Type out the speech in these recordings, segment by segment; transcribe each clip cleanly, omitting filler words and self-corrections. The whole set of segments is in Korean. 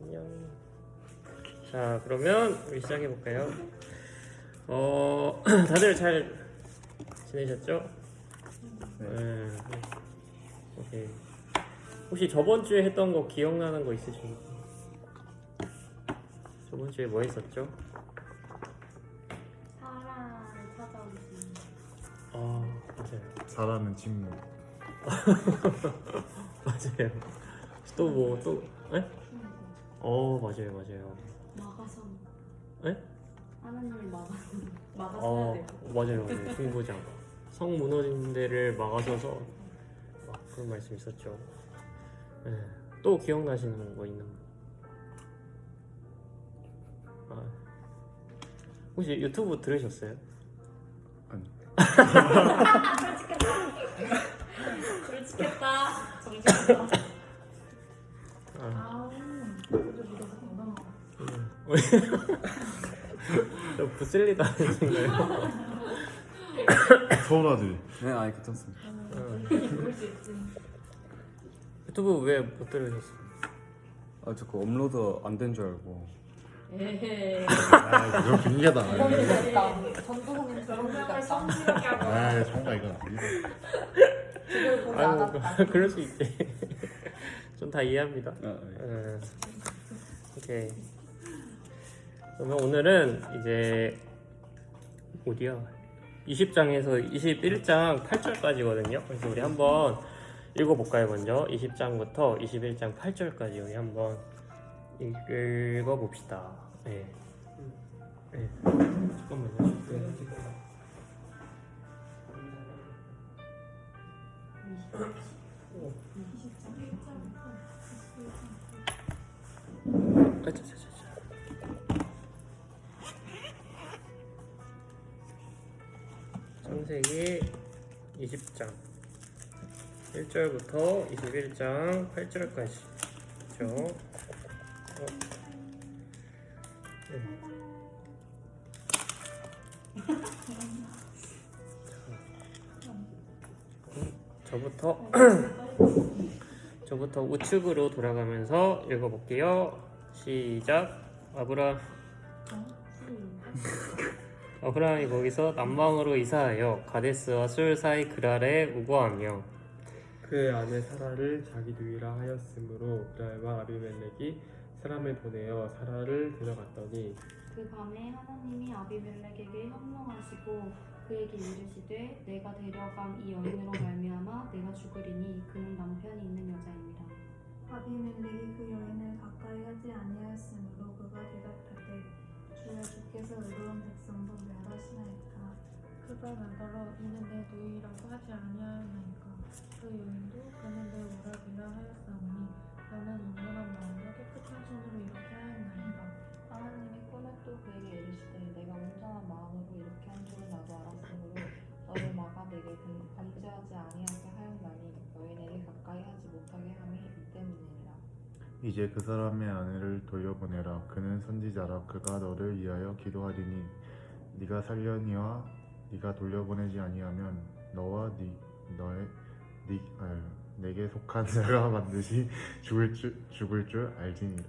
안녕. 자, 그러면 우리 시작해 볼까요? 다들 잘 지내셨죠? 네. 오케이. 혹시 저번 주에 했던 거 기억나는 거 있으신가요? 저번 주에 뭐 했었죠? 사랑을 찾아오신. 맞아요. 사람은 침묵. 맞아요. 또 뭐 또? 에? 맞아요. 막아서. 에? 하나님이 막아서야 돼요. 맞아요. 중부장. 성 무너진 데를 막아서서 그런 말씀 있었죠. 네. 또 기억나시는 거 있는 거? 혹시 유튜브 들으셨어요? 아니. 솔직했다. 정직했다. 저 부슬리다 하시는가요? 서운하지. 네, 아니 괜찮습니다. 그럴 수 있지. 유튜브 왜 못 들으셨어요? 아, 저 그 업로드 안 된 줄 알고. 에헤. 아, 이거 빙계다. 전도사님 저런 분 같다. 아, 정말 이건 아니다. 그걸 보지 아유, 않았다. 그럴 수 있지. 전 다 이해합니다. 네. 오케이. 그러면 오늘은 이제 어디야? 20장에서 21장 8절까지거든요. 그래서 우리 한번 읽어볼까요? 먼저 20장부터 21장 8절까지 우리 한번 읽어봅시다. 네. 잠깐만요. 창세기 20장 1절부터 21장 8절까지 그렇죠? 저부터 우측으로 돌아가면서 읽어볼게요. 시작. 아브라함이 거기서 남방으로 이사하여 가데스와 술 사이 그랄에 우거하며 그의 아내 사라를 자기 누이라 하였으므로 그랄과 아비멜렉이 사람을 보내어 사라를 데려갔더니 그 밤에 하나님이 아비멜렉에게 현명하시고 그에게 이르시되 내가 데려간 이 여인으로 말미암아 내가 죽으리니 그는 남편이 있는 여자이니라. 아비멜렉이 그 여인을 가까이 하지 아니하였으므로 그가 대답하되 주여 주께서 의로운 백성도 멸하시나이까. 그가 나더러 이는 내 누이라고 하지 아니하였나이까. 그 여인도 그는 내 오라비라 하였사오니 너는 온전한 마음으로 깨끗한 손으로 이렇게 하였나이까. 하나님이 꿈에 또 그에게 이르시되 내가 온전한 마음으로 이렇게 한 줄을 나도 알았으므로 너를 막아 내게 범죄하지 아니하게 하였나니 여인에게 가까이 하지 못하게 함이 이 때문이니라. 이제 그 사람의 아내를 돌려보내라. 그는 선지자라. 그가 너를 위하여 기도하리니 네가 살려니와 네가 돌려보내지 아니하면 너와 내게 속한 자가 반드시 죽을 줄 알지니라.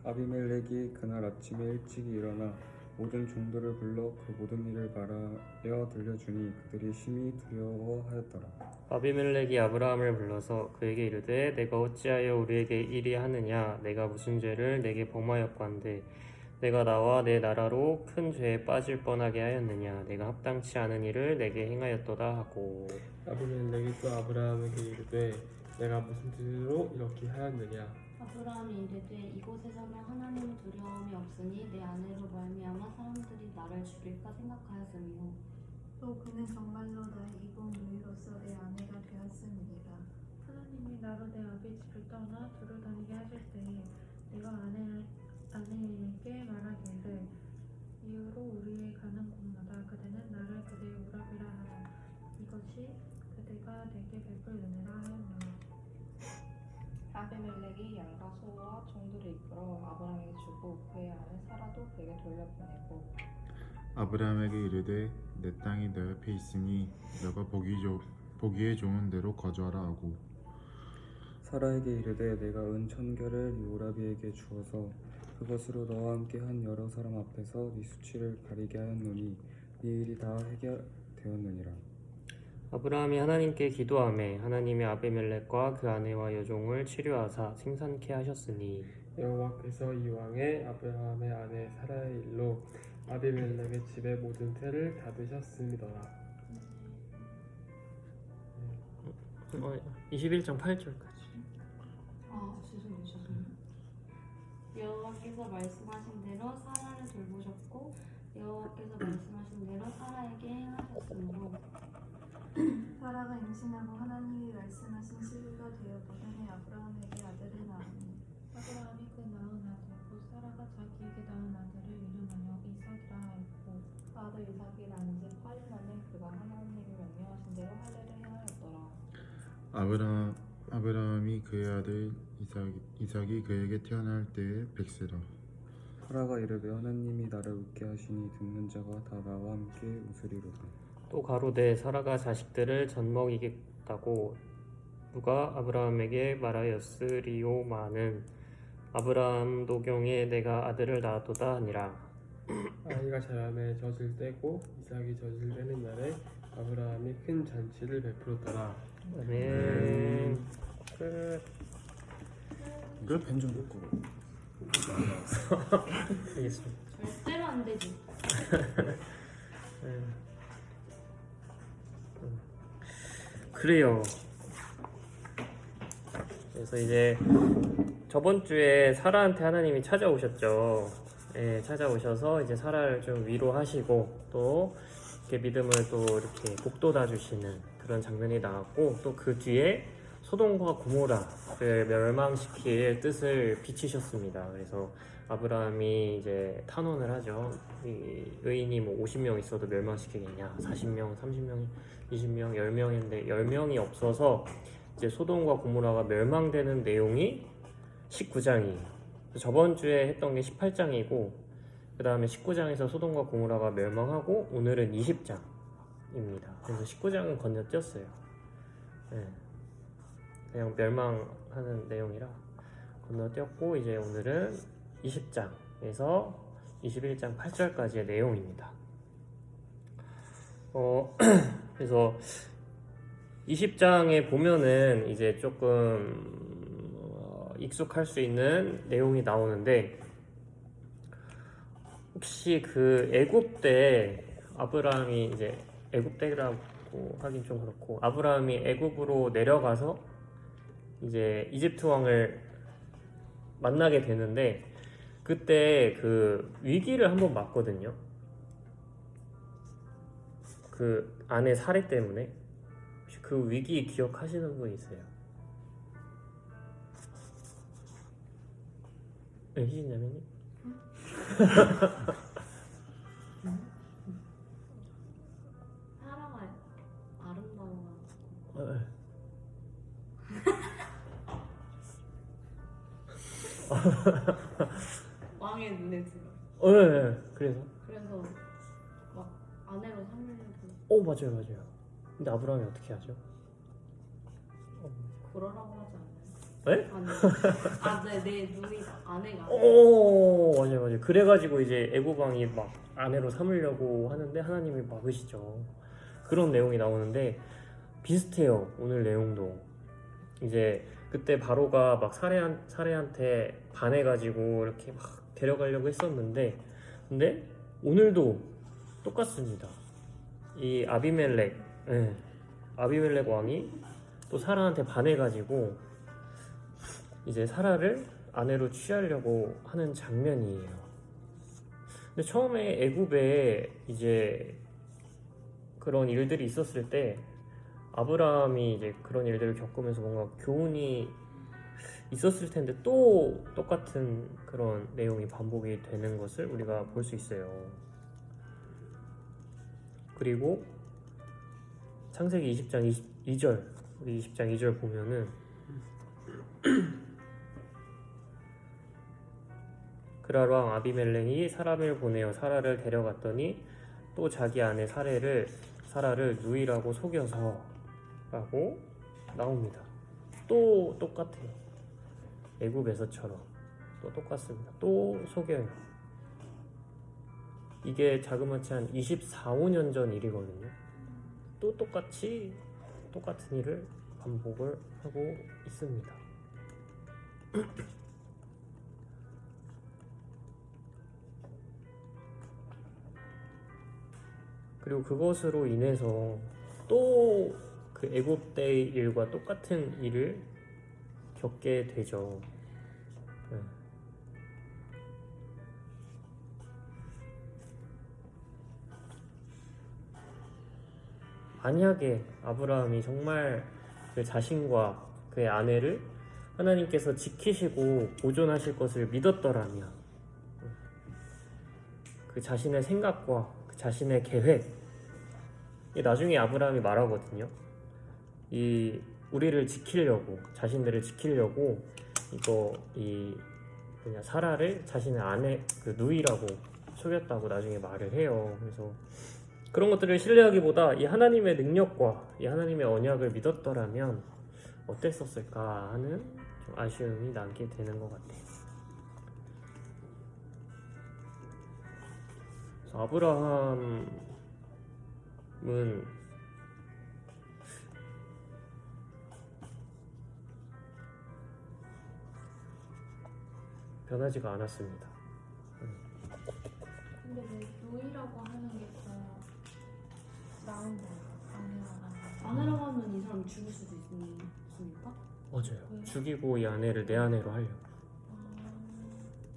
아비멜렉이 그날 아침에 일찍 일어나 모든 종들을 불러 그 모든 일을 말하여 들려주니 그들이 심히 두려워하였더라. 아비멜렉이 아브라함을 불러서 그에게 이르되 내가 어찌하여 우리에게 이리 하느냐 내가 무슨 죄를 내게 범하였건대 내가 나와 내 나라로 큰 죄에 빠질 뻔하게 하였느냐 내가 합당치 않은 일을 내게 행하였도다 하고 아비멜렉이 또 아브라함에게 이르되 내가 무슨 뜻으로 이렇게 하였느냐 아브라함이 이르되 이곳에서는 하나님의 두려움이 없으니 내 아내로 말미암아 사람들이 나를 죽일까 생각하였으며 또 그는 정말로 나의 이복 누이로서 내 아내가 되었음이니라. 하나님이 나로 내 아비 집을 떠나 두루 다니게 하실 때에 내가 아내에게 말하기를 이후로 우리의 가는 곳마다 그대는 나를 그대의 오라비라 하라. 이것이 그대가 내게 베풀 은혜라 하였노라. 아비멜렉이 양과 소와 종들을 이끌어 아브라함에게 주고 그의 아내 사라도 그에게 돌려보내고 아브라함에게 이르되 내 땅이 내 옆에 있으니 너가 보기에 좋은 대로 거주하라 하고 사라에게 이르되 내가 은 1000개를 이 오라비에게 주어서 그것으로 너와 함께 한 여러 사람 앞에서 네 수치를 가리게 하였노니 네 일이 다 해결되었느니라. 아브라함이 하나님께 기도하매 하나님이 아비멜렉과 그 아내와 여종을 치료하사 생산케 하셨으니 여호와께서 이왕에 아브라함의 아내 사라의 일로 아비멜렉의 집의 모든 태를 닫으셨음이더라. 21장 8절까지. 죄송해요. 여호와께서 말씀하신 대로 사라를 돌보셨고 여호와께서 말씀하신 대로 사라에게 행하셨으므로 사라가 임신하고 하나님이 말씀하신 시기가 되었거든요. 아브라함에게 아들을 낳았니. 아브라함이 그 낳은 아들 곧 사라가 자기에게 낳은 아들을 이름하여 이삭이라 하였고 아들 이삭이 낳은 지 8일 만에 그가 하나님이 명령하신 대로 할례를 행하였더라. 아브라함이 그의 아들 이삭이 그에게 태어날 때에 100세라. 사라가 이르되 하나님이 나를 웃게 하시니 듣는 자가 다 나와 함께 웃으리로다. 또 가로되 사라가 자식들을 젖먹이겠다고 누가 아브라함에게 말하였으리오마는 아브라함 도경에 내가 아들을 낳았도다 하니라. 아이가 자라매 젖을 떼고 이삭이 젖을 떼는 날에 아브라함이 큰 잔치를 베풀었더라. 아멘. 끝. 이걸 펜좀 놓고 알겠습니다. 절대로 안 되지. 그래요. 그래서 이제 저번 주에 사라한테 하나님이 찾아오셨죠. 예, 찾아오셔서 이제 사라를 좀 위로하시고 또 이렇게 믿음을 또 이렇게 북돋아 주시는 그런 장면이 나왔고 또 그 뒤에 소돔과 고모라를 멸망시킬 뜻을 비치셨습니다. 그래서 아브라함이 이제 탄원을 하죠. 이 의인이 뭐 50명 있어도 멸망시키겠냐? 40명, 30명, 20명, 10명인데 10명이 없어서 이제 소돔과 고모라가 멸망되는 내용이 19장이에요. 저번 주에 했던 게 18장이고 그 다음에 19장에서 소돔과 고모라가 멸망하고 오늘은 20장입니다. 그래서 19장은 건너뛰었어요. 네. 그냥 멸망하는 내용이라 건너뛰었고 이제 오늘은 20장에서 21장 8절까지의 내용입니다. 그래서 20장에 보면은 이제 조금 익숙할 수 있는 내용이 나오는데 혹시 그 애굽 때 아브라함이 이제 애굽 때라고 하긴 좀 그렇고 아브라함이 애굽으로 내려가서 이제 이집트 왕을 만나게 되는데 그때 그 위기를 한번 맞거든요. 그 아내 살해 때문에. 혹시 그 위기 기억하시는 분 있어요? 네, 희진자매님? 사라가 아름다워. 왕의 눈에 들어. 네, 그래서? 그래서 막 아내로 삼으려고 맞아요. 근데 아브라함이 어떻게 하죠? 그러라고 하지 않나요? 네? 아니, 내 눈이 아내가. 맞아요. 그래가지고 이제 애굽 왕이 막 아내로 삼으려고 하는데 하나님이 막으시죠. 그런 내용이 나오는데 비슷해요. 오늘 내용도 이제 그때 바로가 막 사례한테 반해가지고 이렇게 막 데려가려고 했었는데 근데 오늘도 똑같습니다. 이 아비멜렉 왕이 또 사라한테 반해가지고 이제 사라를 아내로 취하려고 하는 장면이에요. 근데 처음에 애굽에 이제 그런 일들이 있었을 때 아브라함이 이제 그런 일들을 겪으면서 뭔가 교훈이 있었을 텐데 또 똑같은 그런 내용이 반복이 되는 것을 우리가 볼 수 있어요. 그리고 창세기 20장 2절 우리 20장 2절 보면은 그랄 왕 아비멜렉이 사람을 보내어 사라를 데려갔더니 또 자기 아내 사라를 누이라고 속여서 라고 나옵니다. 또 똑같아요. 애굽에서처럼 또 똑같습니다. 또 속여요. 이게 자그마치 한 24, 5년 전 일이거든요. 또 똑같이 똑같은 일을 반복을 하고 있습니다. 그리고 그것으로 인해서 또 그 애굽 때의 일과 똑같은 일을 겪게 되죠. 네. 만약에 아브라함이 정말 그 자신과 그의 아내를 하나님께서 지키시고 보존하실 것을 믿었더라면 그 자신의 생각과 그 자신의 계획, 나중에 아브라함이 말하거든요. 이 우리를 지키려고, 자신들을 지키려고 그냥 사라를 자신의 아내 그 누이라고 속였다고 나중에 말을 해요. 그래서 그런 것들을 신뢰하기보다 이 하나님의 능력과 이 하나님의 언약을 믿었더라면 어땠었을까 하는 좀 아쉬움이 남게 되는 것 같아요. 그래서 아브라함은 변하지가 않았습니다. 근데 왜 누이라고 하는 게 더 나은 거야? 아내라고 하면 이 사람 죽을 수도 있습니까? 맞아요. 왜? 죽이고 이 아내를 내 아내로 하려고.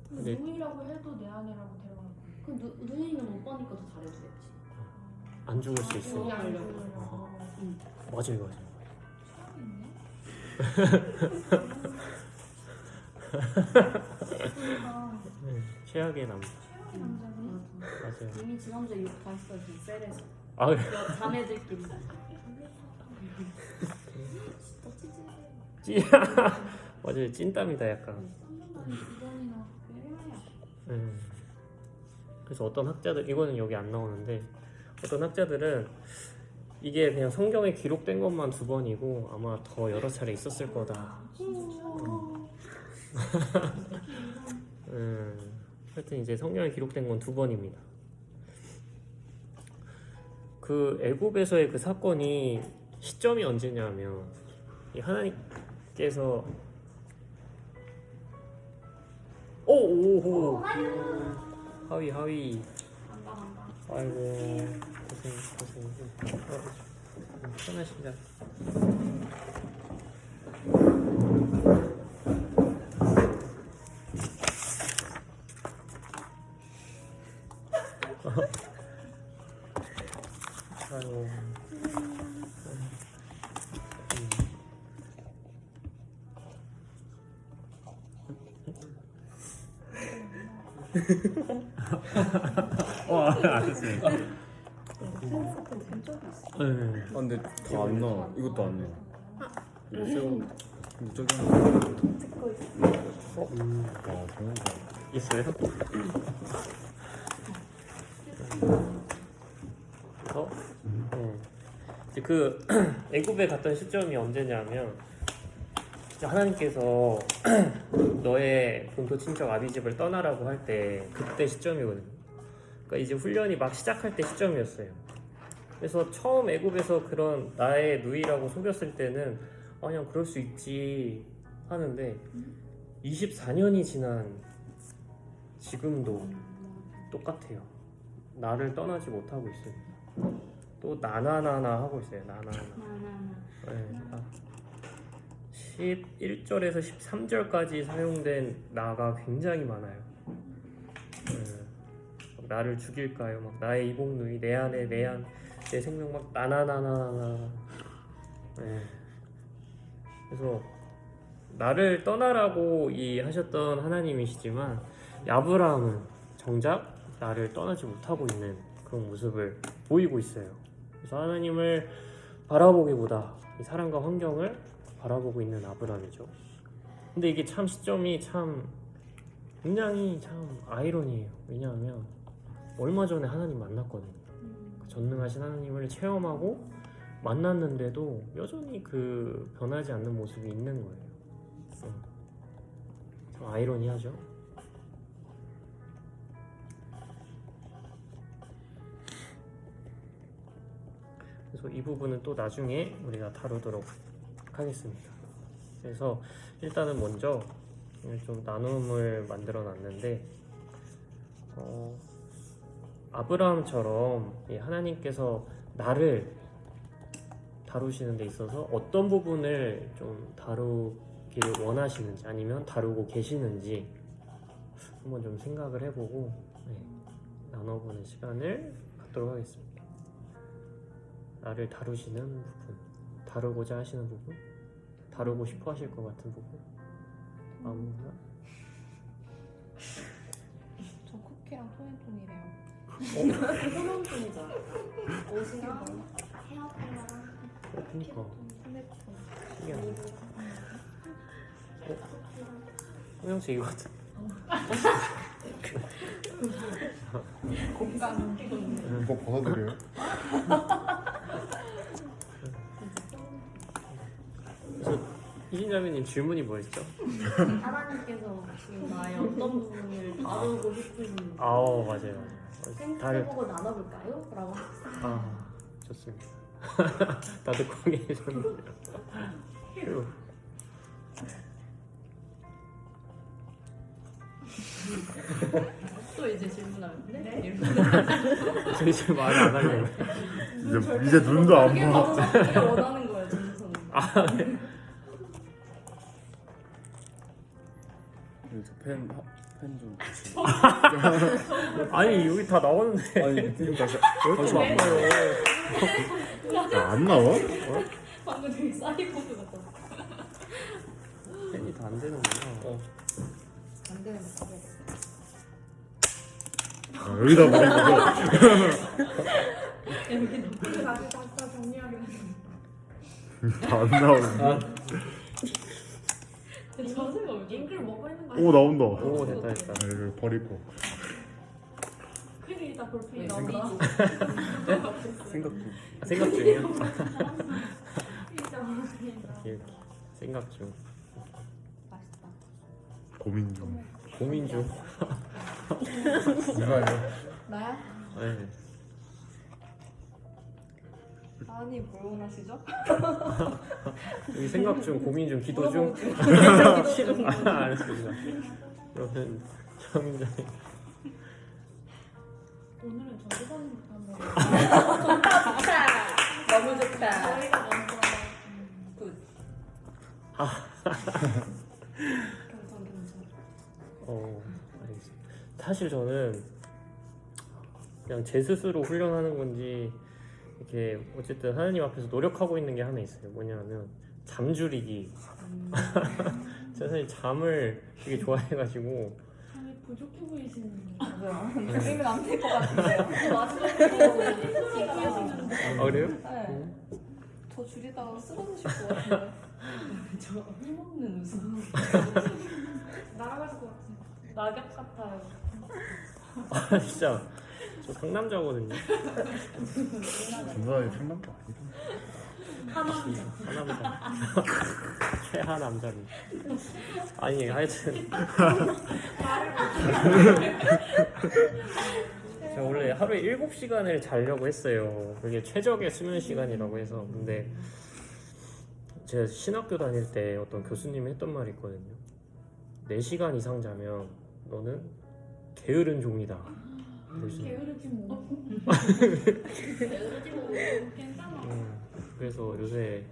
근데 근데- 누이라고 해도 내 아내라고 데려갈 거야. 그 누이는 오빠니까 더 잘해주겠지. 안 죽을 수 있어. 우리 안 하려고. 죽으려고. 응. 맞아요. 그러니까 최악의 남자. 최악의 남자네. 맞아요. 이미 지난주에 욕 다 했어요. 지금 셀에서. 아 그래. 자매들끼리. 찐 맞아요. 찐땀이다 약간. 3년 만에 2번이나 매일매야. 그래서 어떤 학자들, 이거는 여기 안 나오는데 어떤 학자들은 이게 그냥 성경에 기록된 것만 2번이고 아마 더 여러 차례 있었을 거다. 하여튼 이제 성경에 기록된 건 2번입니다. 그 애굽에서의 그 사건이 시점이 언제냐면 이 하나님께서 오오호 하위 아이고 고생 편하신다. 아이고 알았어요. 아 근데 더 안 나와. 이것도 안 나와. 이거 새우. 근데 저기 와, 좋은 거. 있어요? 그래서 이제 그 애굽에 갔던 시점이 언제냐면 진짜 하나님께서 너의 본토 친척 아비집을 떠나라고 할 때 그때 시점이거든요. 그러니까 이제 훈련이 막 시작할 때 시점이었어요. 그래서 처음 애굽에서 그런 나의 누이라고 속였을 때는 그냥 그럴 수 있지 하는데 24년이 지난 지금도 똑같아요. 나를 떠나지 못하고 있어요. 또 나나나나 하고 있어요. 나나나. 네, 11절에서 13절까지 사용된 나가 굉장히 많아요. 나를 죽일까요? 막 나의 이복누이, 내 안에 내 생명 막 나나나나나. 네. 그래서 나를 떠나라고 하셨던 하나님이시지만 아브라함은 정작 나를 떠나지 못하고 있는 그런 모습을 보이고 있어요. 그래서 하나님을 바라보기보다 이 사람과 환경을 바라보고 있는 아브라함이죠. 근데 이게 참 시점이 참 굉장히 참 아이러니해요. 왜냐하면 얼마 전에 하나님 만났거든요. 그 전능하신 하나님을 체험하고 만났는데도 여전히 그 변하지 않는 모습이 있는 거예요. 좀 아이러니하죠? 그래서 이 부분은 또 나중에 우리가 다루도록 하겠습니다. 그래서 일단은 먼저 좀 나눔을 만들어 놨는데 아브라함처럼 이 하나님께서 나를 다루시는 데 있어서 어떤 부분을 좀 다루기를 원하시는지 아니면 다루고 계시는지 한번 좀 생각을 해보고 나눠보는 시간을 갖도록 하겠습니다. 나를 다루시는 부분, 다루고자 하시는 부분, 다루고 싶어 하실 것 같은 부분, 아무나? 저 쿠키랑 토니토니래요. 소명통이잖아. 옷이랑 헤어 컬러랑 그러니까 핸드폰. 신기하네. 소영씨 이거 같은. 뭐 벗어드려요? 그래서 이진자매님 질문이 뭐였죠? 하나님께서 지금 나의 어떤 부분을 다루고 싶으신지 아우 맞아요. 다들 생각해보고 나눠볼까요? 라고 좋습니다. 다들 공개해 주셨네요. 또 이제 질문하는데? 네? 저희 지금 말 안 하려고. 이제 눈도 안 그게 봐. 바로 우리가 원하는 거예요, 진수성은. 펜좀 주세요. 아니 여기 다 나오는데 아니 펜 다시 여기 안 나와요. 안 나와? 방금 되게 사이코드 같다. 펜이 다 안 되는구나. 안 되는 거 봐야겠다. 여기다 버린 거죠? 근데 다시 다 정리하긴 했어. 다안 나오는데. 자세가 왜 잉크를 먹고 있는 거야? 오 나온다. 오 됐다 됐다. 이거 버리고. 큰일이다, 볼펜이 네, 나온다. 생각 좀. 생각 중이요? 진짜 모르겠다. 이렇게 생각 중. 맛있다. 고민 중. 고민 중. 누가요? 나야? 네. 아니 뭘 원하시죠? 여기 생각 중, 고민 중, 기도 중. 알았습니다. 그러면 정인장님. 오늘은 전도사님부터 한번. 너무 좋다. 저희가 먼저. 굿. 경선. 알겠습니다. 사실 저는 그냥 제 스스로 훈련하는 건지 이렇게 어쨌든 하나님 앞에서 노력하고 있는 게 하나 있어요. 뭐냐면 잠줄이기. 제가 사실 잠을 되게 좋아해가지고 잠이 부족해 보이시는. 맞아요. 느낌은 안 될 것 같은데요. 아 그래요? 네. 저 줄이다가 쓰러지실 것 같은데. 저 힘없는 웃음. 날아갈 것 같아. 낙엽 같아요. 아 진짜 저 상남자거든요. 전사님 상남자 아니다. 하남자. 최하남자입니다. 아니 하여튼 제가 원래 하루에 7시간을 자려고 했어요. 그게 최적의 수면 시간이라고 해서. 근데 제가 신학교 다닐 때 어떤 교수님이 했던 말이 있거든요. 4시간 이상 자면 너는 게으른 종이다. 게으르지 뭐. 게으르지 뭐. 괜찮아. 그래서 요새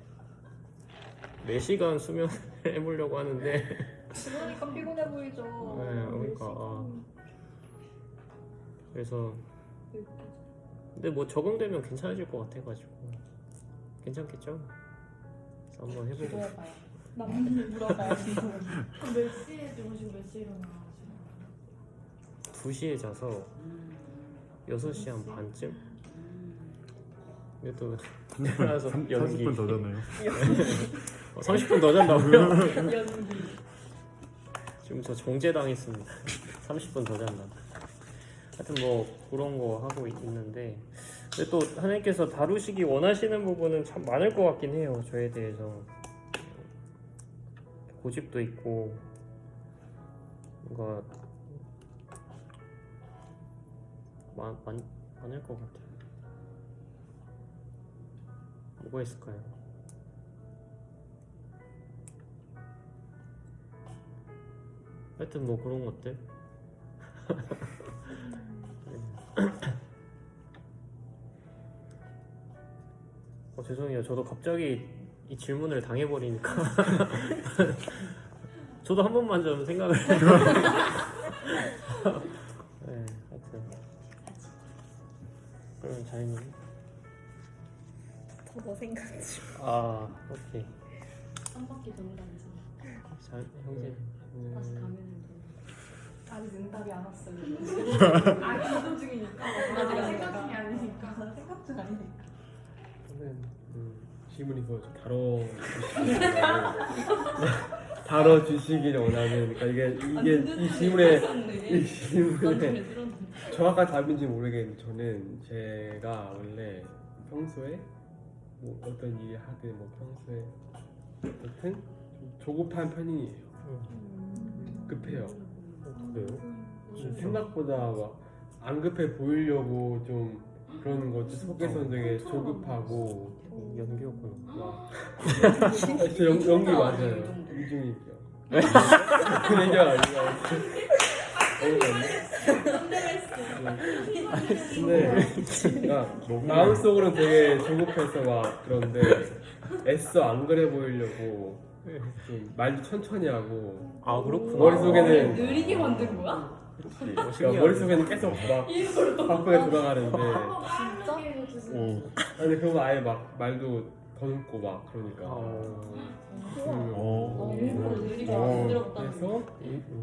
4시간 수면을 해보려고 하는데 그러니까 피곤해 보이죠. 그러니까 그래서 근데 뭐 적응되면 괜찮아질 것 같아가지고 괜찮겠죠? 그래서 한번 해보고 기도해봐요. 남한테 물어봐요. 그럼 몇 시에 주무시고 몇 시에 일어나시나요? 2시에 자서 6시 한 반쯤? 근데 또 일어나서 연기 30분 더 자나요? 30분 더 잔다고요? 연기. 지금 저 정죄당했습니다. 30분 더 잔다. 하여튼 뭐 그런 거 하고 있는데 근데 또 하나님께서 다루시기 원하시는 부분은 참 많을 것 같긴 해요. 저에 대해서 고집도 있고 뭔가 많을 것 같아요. 뭐가 있을까요? 하여튼 뭐 그런 것들. 죄송해요. 저도 갑자기 이 질문을 당해버리니까 저도 한 번만 좀 생각을 네, 하여튼 그러면 자연님 저도 생각지. 오케이. 한 바퀴 돌아다니지. 자, 형제 다시 가면은 아직 응답이 안 왔어요. 기도 중이니까. 생각 중이 아니니까. 생각 중 아니니까. 저는 질문이 그거죠. 다뤄주시길 원하는. 그러니까 이 질문에 정확한 답인지 모르겠는데 저는 제가 원래 평소에 뭐 어떤 일을 하든 뭐 평소에 어쨌든 좀 조급한 편이에요. 급해요. 그래요? 생각보다 막 안 급해 보이려고 좀 그러는 거지. 속에서는 되게 조급하고 연기였구나. 저 연기 맞아요. 이중이죠. 그 얘기가 아니라 근데 마음속으로는 되게 조급해서 막 그런데 애써 안 그래 보이려고 좀 말도 천천히 하고 그렇구나. 머릿속에는 느리게 만든 거야? 그러니까 머릿속에는 계속 막 바쁘게 돌아가는데 아니 그거 아예 막 말도 더듬고 막 그러니까 너무 느리게 만들었다는 그래서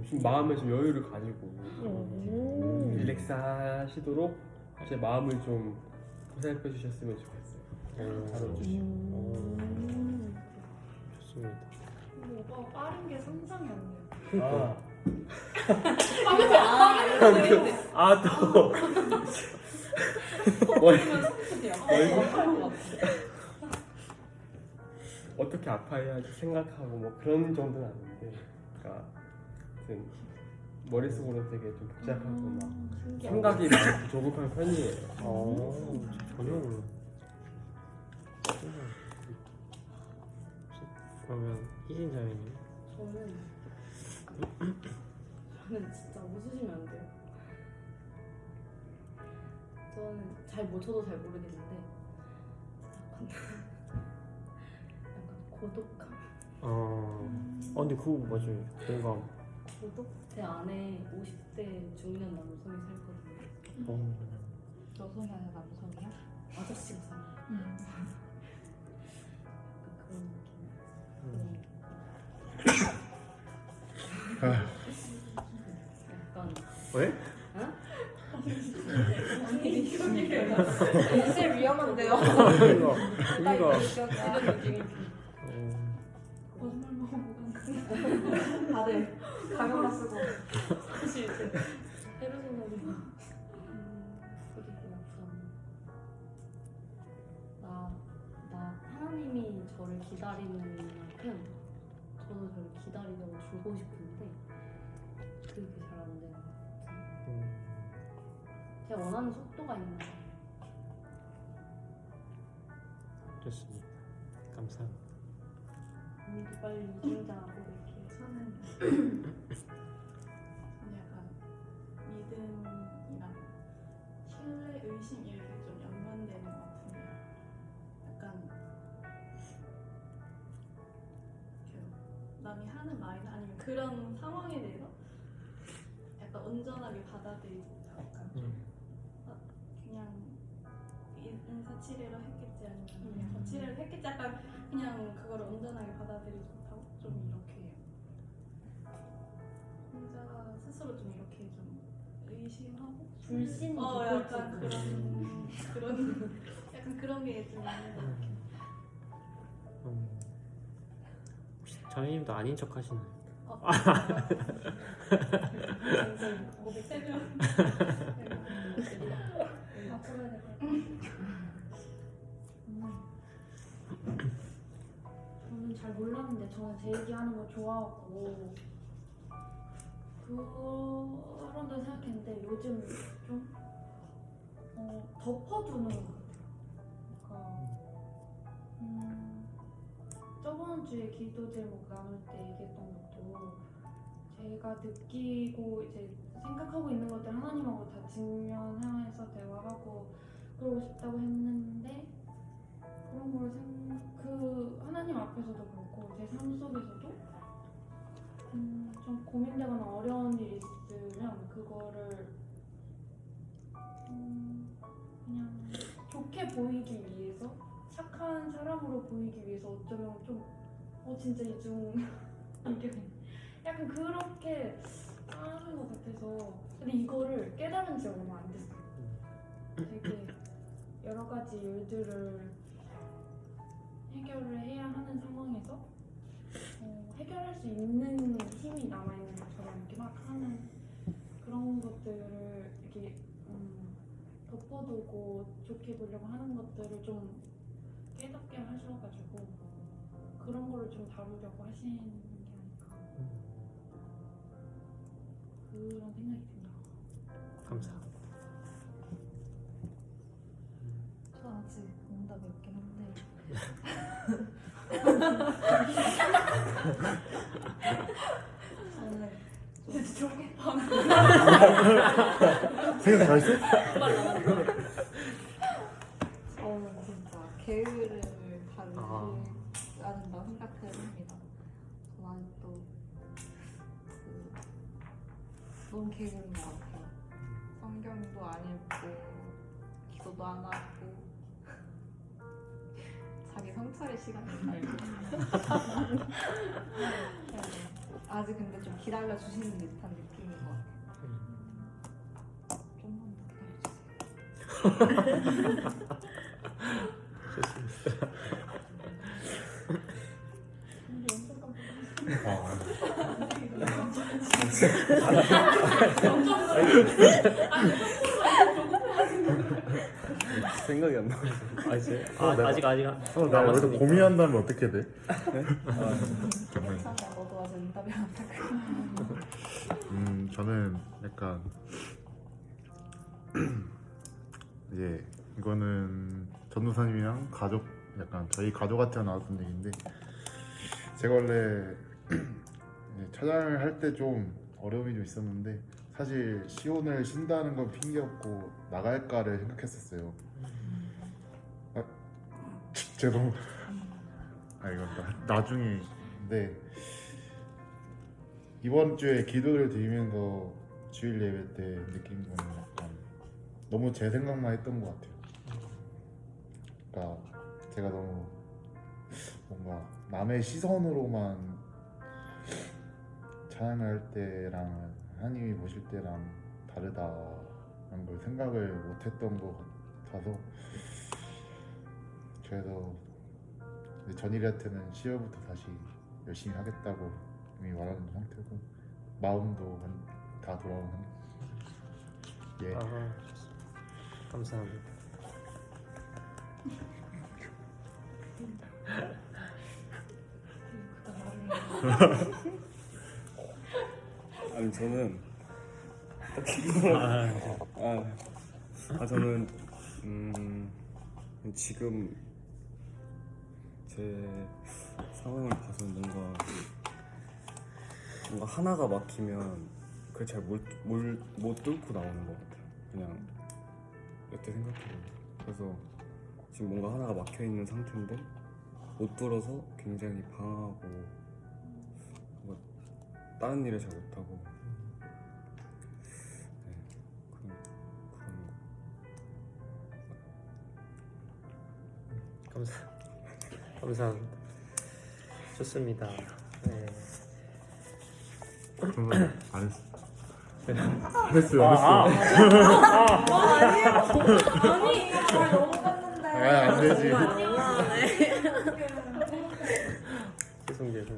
좀 마음에 좀 여유를 가지고 릴렉스 하시도록 제 마음을 좀 보살펴 주셨으면 좋겠어요. 다뤄주시고. 좋습니다. 오빠가 빠른 게 상상이 안 돼요. 그러니까. 또 어떻게 아파해야지 생각하고 뭐 그런 정도는 아닌데, 그러니까 아무튼 머릿속으로 되게 좀 복잡하고 막 생각이 많고 조급한 편이에요. 전혀 몰라. 그러면 희진 자매님. 저는 진짜 웃으시면 안 돼요. 저는 저도 잘 모르겠는데 약간 고독함? 근데 그거 맞아요. 뭔가 고독? 제 안에 50대 중년 남성이 살거든요. 여성이 아니라 남성이야? 아저씨가 살아요. 약간 그런 느낌. 약간 왜? 진짜 위험한데요. 우리가 이런 느낌이 다들 가격만 쓰고. 사실 페르소나도 그리고 약간 하나님이 저를 기다리는 만큼 저도 저를 기다리려고 주고 싶은데 그게 잘 안 되는 것 같아요. 제가 원하는 속도가 있는 것 같아요. 좋습니다. 감사합니다. 언니도 빨리 성장하고 이렇게. 저는 약간 믿음이랑 신뢰, 의심 이렇게 좀 연관되는 것 같은데요. 약간 남이 하는 말이나 아니면 그런 상황에 대해서 약간 온전하게 받아들이지 못하고 약간 좀 그냥 인사치레로 했겠지 아니면 그냥 거치레로 했겠지 약간 그냥 그거를 온전하게 받아들이지 못하고 좀 이렇게 해요. 혼자 스스로 좀 이렇게 좀 의심하고 불신 약간 그런 약간 그런 게 좀 있는 것 같아요. 혹시 자매님도 아닌 척 하시나요? 새벽 앞으로 해야 될것 같아요. 저는 잘 몰랐는데 저는 제 얘기하는 거 좋아하고 그런다 생각했는데 요즘 좀 덮어두는 것 같아요. 그러니까 저번 주에 기도 제목 나눌 때 얘기했던 것도 제가 느끼고 이제 생각하고 있는 것들 하나님하고 다 직면해서 대화하고 그러고 싶다고 했는데 그런 걸 그 하나님 앞에서도 그렇고 제 삶 속에서도 좀 고민되거나 어려운 일이 있으면 그거를 그냥 좋게 보이기 위해서 착한 사람으로 보이기 위해서 어쩌면 좀 진짜 이중 이게 약간 그렇게 하는 것 같아서 근데 이거를 깨달은 지 얼마 안 됐어요. 되게 여러 가지 일들을 해결을 해야 하는 상황에서 해결할 수 있는 힘이 남아있는 것처럼 이렇게 막 하는 그런 것들을 이렇게 덮어두고 좋게 보려고 하는 것들을 좀 깨닫게 하셔가지고 그런 거를 좀 다루려고 하시는 게 아닐까 그런 생각이 듭니다. 감사합니다. 저 아직 응답이 없긴 한데 저는 생각 다 했어? 저는 진짜 게으름을 가르치지 않는다고 생각합니다. 저는 아직도 너무 게으른 것 같아요. 성경도 안 읽고 기도도 안 하고 자기 성찰의 시간이 달고 아직 근데 좀 기다려주시는 듯한 느낌인 것 같아요. 좀만 더 기다려주세요. 좋습니다. 생각이 안 나. 아직 나 여기서 남았으니까. 고민한다면 어떻게 돼? 정말. 괜찮아, 너도 아직 응답이 안 왔다. 저는 약간 이제 이거는 전도사님이랑 가족 약간 저희 가족한테 나왔던 얘기인데 제가 원래 이제 찬양을 할 때 좀 어려움이 좀 있었는데 사실 시온을 쉰다는 건 핑계였고 나갈까를 생각했었어요. 죄송. 이건 나중에인데 이번 주에 기도를 드리면서 주일 예배 때 느낀 거는 약간 너무 제 생각만 했던 것 같아요. 그러니까 제가 너무 뭔가 남의 시선으로만 찬양을 할 때랑 하나님이 보실 때랑 다르다는 걸 생각을 못했던 것 같아서 그래서 이제 전일이한테는 10월부터 다시 열심히 하겠다고 이미 말하는 상태고 마음도 다 돌아온 상태. 예. 감사합니다. 아니 저는 저는 지금 제 상황을 봐서 뭔가 하나가 막히면 그걸 잘 못 뚫고 나오는 것 같아요. 그냥 여태 생각해보면. 그래서 지금 뭔가 하나가 막혀 있는 상태인데 못 뚫어서 굉장히 방황하고 뭔가 다른 일을 잘 못하고 그런 거. 감사합니다. 좋습니다. 네. 안 했어. 안 했어요. 안 되지. 죄송.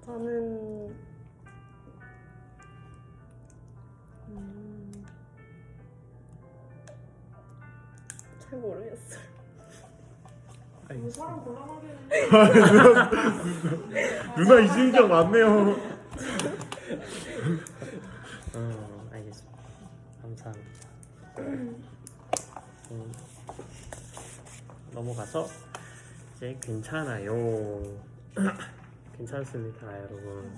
저는 잘 모르겠어요. 뭐 사람 곤란하게 누나 이 심정 맞네요. 알겠습니다. 감사합니다. 넘어가서 이제 괜찮아요. 괜찮습니다, 여러분.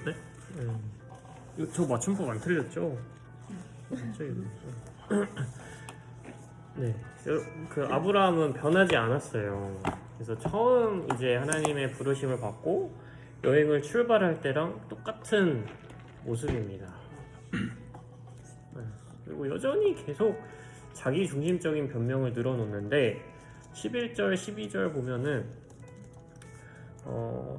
네? 이거 저 맞춤법 안 틀렸죠? 네, 그 아브라함은 변하지 않았어요. 그래서 처음 이제 하나님의 부르심을 받고 여행을 출발할 때랑 똑같은 모습입니다. 그리고 여전히 계속 자기 중심적인 변명을 늘어놓는데 11절, 12절 보면은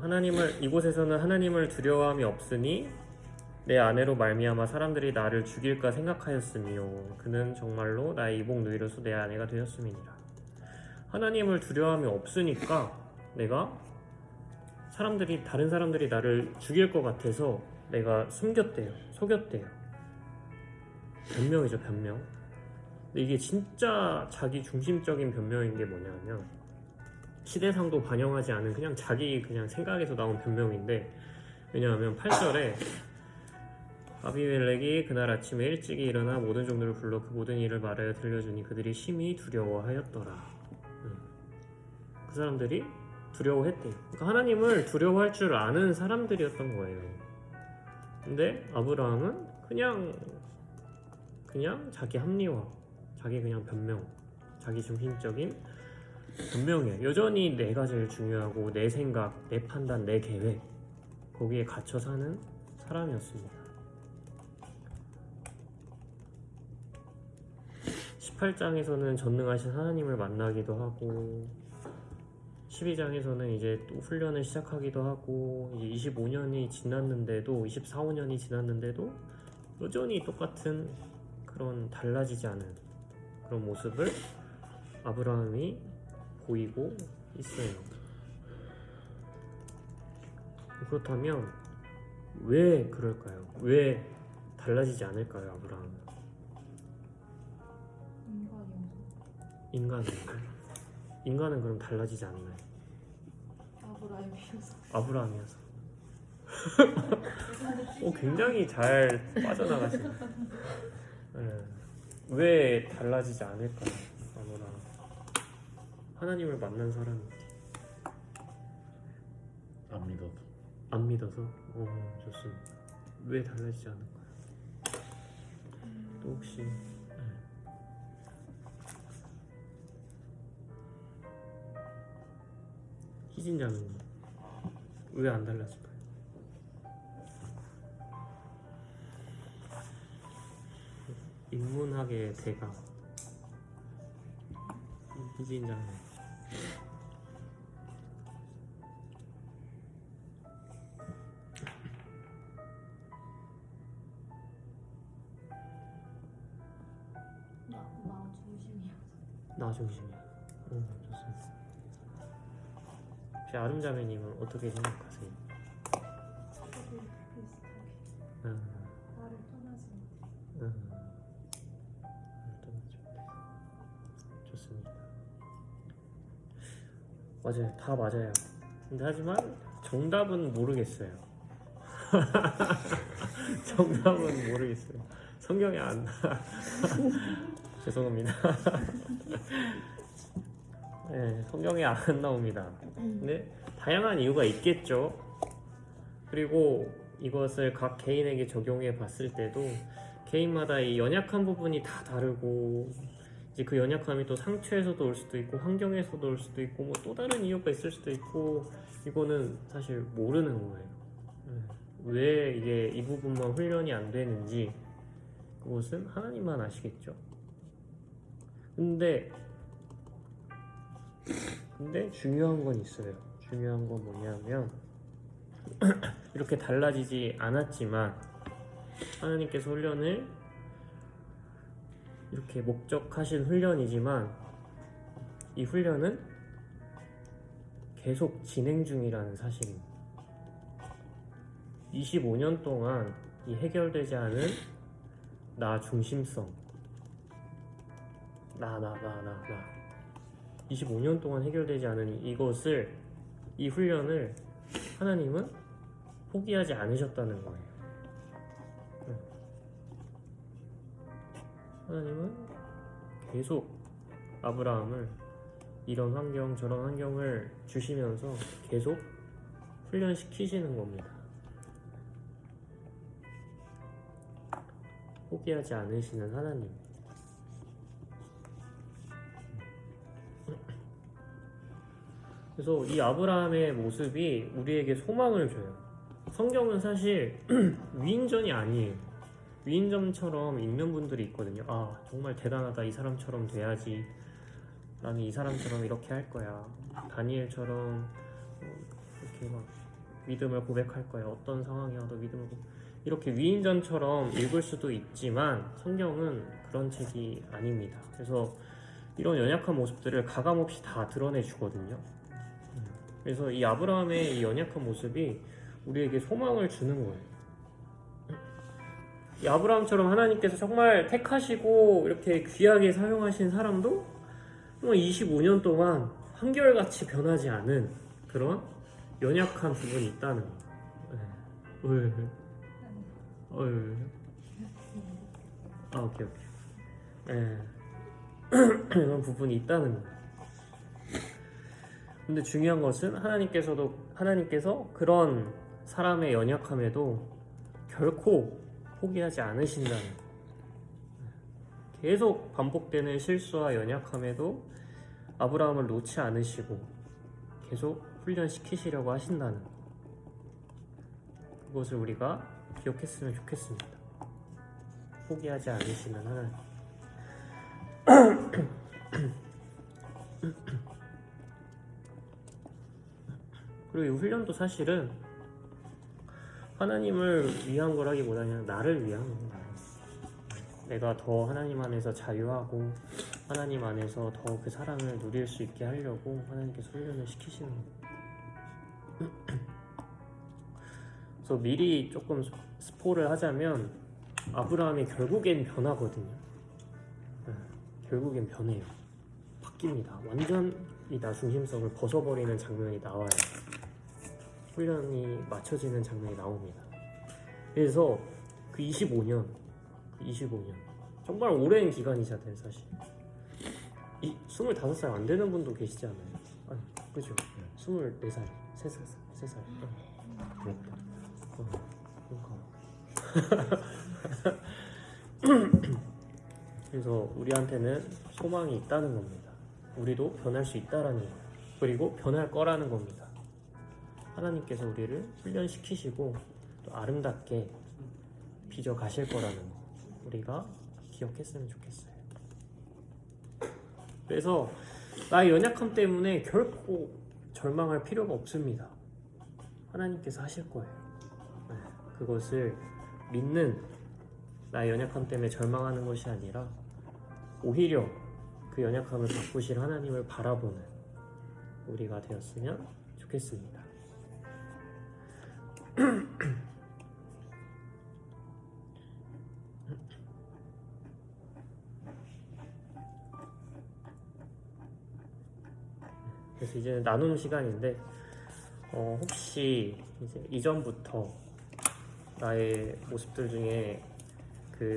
하나님을 이곳에서는 하나님을 두려워함이 없으니 내 아내로 말미암아 사람들이 나를 죽일까 생각하였으며 그는 정말로 나의 이복 누이로서 내 아내가 되었음이니라. 하나님을 두려워함이 없으니까 내가 다른 사람들이 나를 죽일 것 같아서 내가 속였대요. 변명이죠, 변명. 근데 이게 진짜 자기 중심적인 변명인 게 뭐냐면 시대상도 반영하지 않은 그냥 자기 그냥 생각에서 나온 변명인데, 왜냐하면 8절에 아비멜렉이 그날 아침에 일찍이 일어나 모든 종들을 불러 그 모든 일을 말하여 들려주니 그들이 심히 두려워하였더라. 그 사람들이 두려워했대요. 그러니까 하나님을 두려워할 줄 아는 사람들이었던 거예요. 근데 아브라함은 그냥 자기 합리화, 자기 그냥 변명, 자기 중심적인 변명이에요. 여전히 내가 제일 중요하고 내 생각, 내 판단, 내 계획, 거기에 갇혀 사는 사람이었습니다. 18장에서는 전능하신 하나님을 만나기도 하고 12장에서는 이제 또 훈련을 시작하기도 하고 이제 25년이 지났는데도 24~25년이 지났는데도 여전히 똑같은 그런 달라지지 않은 그런 모습을 아브라함이 보이고 있어요. 그렇다면 왜 그럴까요? 왜 달라지지 않을까요, 아브라함은? 인간은 그럼 달라지지 않나요? 아브라함이어서. 굉장히 잘 빠져나가시네. 네. 왜 달라지지 않을까요? 아브라함. 하나님을 만난 사람이 안 믿어서? 좋습니다. 왜 달라지지 않을까요? 또 혹시 희진자매님 왜 안 달라질까요? 인문학의 대가 희진자매. 나 중심이야. 좋습니다. 혹시 아름자매님은 어떻게 생각하세요? 저도 비슷하게 나를 떠나지 못해. 좋습니다. 맞아요. 다 맞아요. 근데 하지만 정답은 모르겠어요. 정답은 모르겠어요. 성경에 안 죄송합니다. 네, 성경에 안 나옵니다. 근데 다양한 이유가 있겠죠. 그리고 이것을 각 개인에게 적용해 봤을 때도 개인마다 이 연약한 부분이 다 다르고 이제 그 연약함이 또 상처에서도 올 수도 있고 환경에서도 올 수도 있고 뭐 또 다른 이유가 있을 수도 있고 이거는 사실 모르는 거예요. 왜 이게 이 부분만 훈련이 안 되는지 그것은 하나님만 아시겠죠. 근데 중요한 건 있어요. 중요한 건 뭐냐면 이렇게 달라지지 않았지만 하나님께서 훈련을 이렇게 목적하신 훈련이지만 이 훈련은 계속 진행 중이라는 사실입니다. 25년 동안 이 해결되지 않은 나 중심성, 나 25년 동안 해결되지 않은 이 훈련을 하나님은 포기하지 않으셨다는 거예요. 하나님은 계속 아브라함을 이런 환경 저런 환경을 주시면서 계속 훈련시키시는 겁니다. 포기하지 않으시는 하나님. 그래서 이 아브라함의 모습이 우리에게 소망을 줘요. 성경은 사실 위인전이 아니에요. 위인전처럼 읽는 분들이 있거든요. 아, 정말 대단하다. 이 사람처럼 돼야지. 나는 이 사람처럼 이렇게 할 거야. 다니엘처럼 이렇게 막 믿음을 고백할 거야. 어떤 상황이어도 믿음을 이렇게 위인전처럼 읽을 수도 있지만 성경은 그런 책이 아닙니다. 그래서 이런 연약한 모습들을 가감없이 다 드러내 주거든요. 그래서 이 아브라함의 이 연약한 모습이 우리에게 소망을 주는 거예요. 이 아브라함처럼 하나님께서 정말 택하시고 이렇게 귀하게 사용하신 사람도 25년 동안 한결같이 변하지 않은 그런 연약한 부분이 있다는 거예요. 오케이. 이런 부분이 있다는 거예요. 근데 중요한 것은 하나님께서 그런 사람의 연약함에도 결코 포기하지 않으신다는 거예요. 계속 반복되는 실수와 연약함에도 아브라함을 놓지 않으시고 계속 훈련시키시려고 하신다는 것. 그것을 우리가 기억했으면 좋겠습니다. 포기하지 않으시는 하나님. 그리고 이 훈련도 사실은 하나님을 위한 거라기보다는 나를 위한 거예요. 내가 더 하나님 안에서 자유하고 하나님 안에서 더 그 사랑을 누릴 수 있게 하려고 하나님께서 훈련을 시키시는 거예요. 그래서 미리 조금 스포를 하자면 아브라함이 결국엔 변하거든요. 결국엔 변해요. 바뀝니다. 완전 이 나 중심성을 벗어버리는 장면이 나와요. 훈련이 맞춰지는 장면이 나옵니다. 그래서 그 25년 정말 오랜 기간이잖아요. 사실 25살 안 되는 분도 계시지 않아요? 아니, 그죠? 24살, 3살 부럽다. 그래서 우리한테는 소망이 있다는 겁니다. 우리도 변할 수 있다라는 거예요. 그리고 변할 거라는 겁니다. 하나님께서 우리를 훈련시키시고 또 아름답게 빚어 가실 거라는 거 우리가 기억했으면 좋겠어요. 그래서 나의 연약함 때문에 결코 절망할 필요가 없습니다. 하나님께서 하실 거예요. 그것을 믿는 나의 연약함 때문에 절망하는 것이 아니라 오히려 그 연약함을 바꾸실 하나님을 바라보는 우리가 되었으면 좋겠습니다. 그래서 이제 나누는 시간인데 혹시 이제 이전부터 나의 모습들 중에 그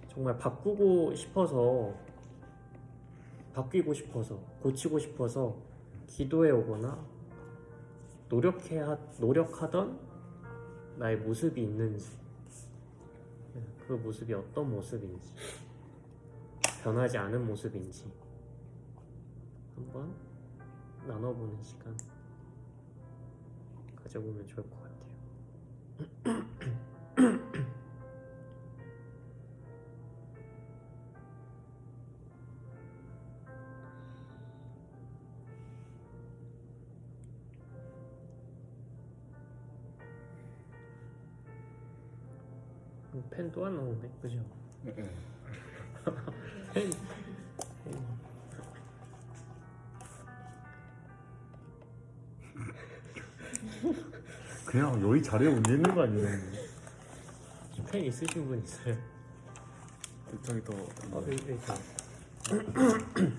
정말 바뀌고 싶어서 고치고 싶어서 기도해 오거나 노력하던 나의 모습이 있는지, 그 모습이 어떤 모습인지, 변하지 않은 모습인지 한번 나눠보는 시간 가져보면 좋을 것 같아요. 펜 또 안 나오네, 그죠? 펜. 그냥 여기 자리에 문제 있는 거 아니에요? 펜 있으신 분 있어요? 저기 더 여기 있다. 감사합니다.